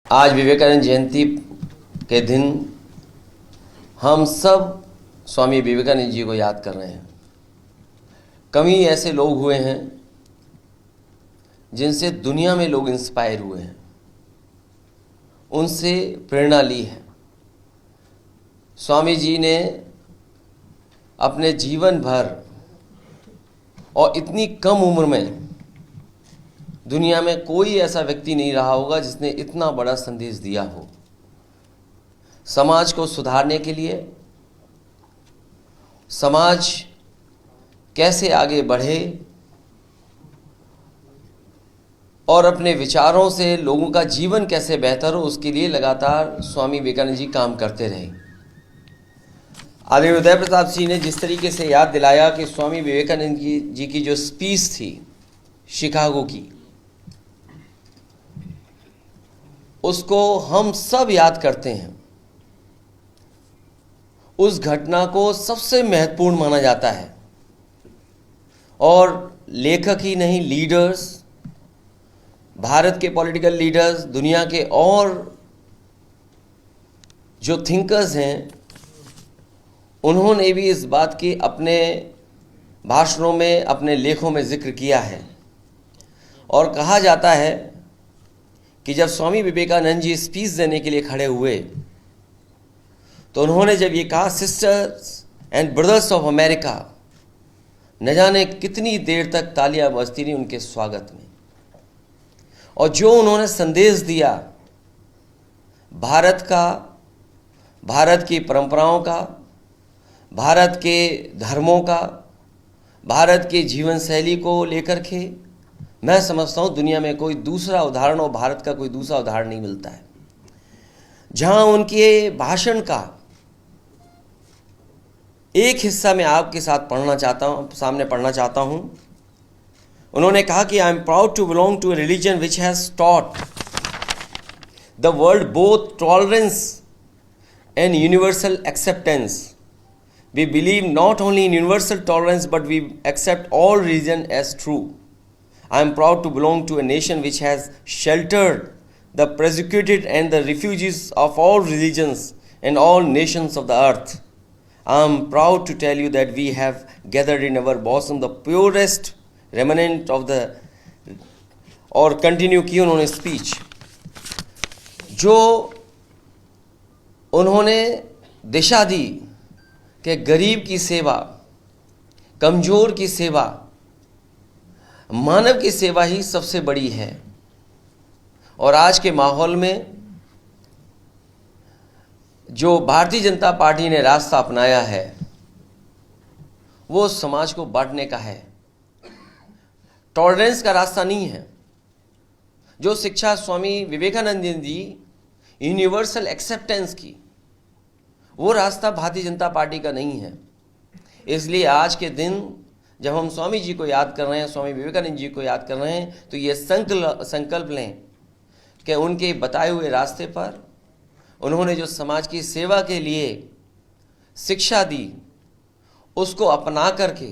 आज विवेकानंद जयंती के दिन हम सब स्वामी विवेकानंद जी को याद कर रहे हैं। कम ही ऐसे लोग हुए हैं जिनसे दुनिया में लोग इंस्पायर हुए हैं, उनसे प्रेरणा ली है। स्वामी जी ने अपने जीवन भर और इतनी कम उम्र में दुनिया में कोई ऐसा व्यक्ति नहीं रहा होगा जिसने इतना बड़ा संदेश दिया हो। समाज को सुधारने के लिए, समाज कैसे आगे बढ़े और अपने विचारों से लोगों का जीवन कैसे बेहतर हो, उसके लिए लगातार स्वामी विवेकानंद जी काम करते रहे। आदरणीय उदय प्रताप जी ने जिस तरीके से याद दिलाया कि स्वामी विवेकानंद जी की जो स्पीच थी शिकागो की, उसको हम सब याद करते हैं। उस घटना को सबसे महत्वपूर्ण माना जाता है और लेखक ही नहीं, लीडर्स, भारत के पॉलिटिकल लीडर्स, दुनिया के और जो थिंकर्स हैं, उन्होंने भी इस बात की अपने भाषणों में, अपने लेखों में जिक्र किया है। और कहा जाता है कि जब स्वामी विवेकानंद जी स्पीच देने के लिए खड़े हुए तो उन्होंने जब ये कहा, sisters and brothers of America, न जाने कितनी देर तक तालियां बजती रही उनके स्वागत में। और जो उन्होंने संदेश दिया भारत का, भारत की परंपराओं का, भारत के धर्मों का, भारत के जीवन शैली को लेकर के, मैं समझता हूँ दुनिया में कोई दूसरा उदाहरण और भारत का कोई दूसरा उदाहरण नहीं मिलता है। जहाँ उनके भाषण का एक हिस्सा मैं आपके साथ सामने पढ़ना चाहता हूँ। उन्होंने कहा कि I am proud to belong to a religion which has taught the world both tolerance and universal acceptance. We believe not only in universal tolerance but we accept all religion as true. I am proud to belong to a nation which has sheltered the persecuted and the refugees of all religions and all nations of the earth. I am proud to tell you that we have gathered in our bosom the purest remnant of the, और continue की उन्होंने speech, जो उन्होंने दिशा दी कि गरीब की सेवा, कमज़ोर की सेवा, मानव की सेवा ही सबसे बड़ी है। और आज के माहौल में जो भारतीय जनता पार्टी ने रास्ता अपनाया है वो समाज को बांटने का है, टॉलरेंस का रास्ता नहीं है। जो शिक्षा स्वामी विवेकानंद जी यूनिवर्सल एक्सेप्टेंस की, वो रास्ता भारतीय जनता पार्टी का नहीं है। इसलिए आज के दिन जब हम स्वामी जी को याद कर रहे हैं, स्वामी विवेकानंद जी को याद कर रहे हैं, तो ये संकल्प लें कि उनके बताए हुए रास्ते पर उन्होंने जो समाज की सेवा के लिए शिक्षा दी, उसको अपना करके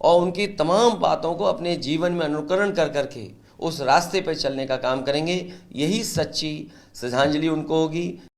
और उनकी तमाम बातों को अपने जीवन में अनुकरण कर करके उस रास्ते पर चलने का काम करेंगे। यही सच्ची श्रद्धांजलि उनको होगी।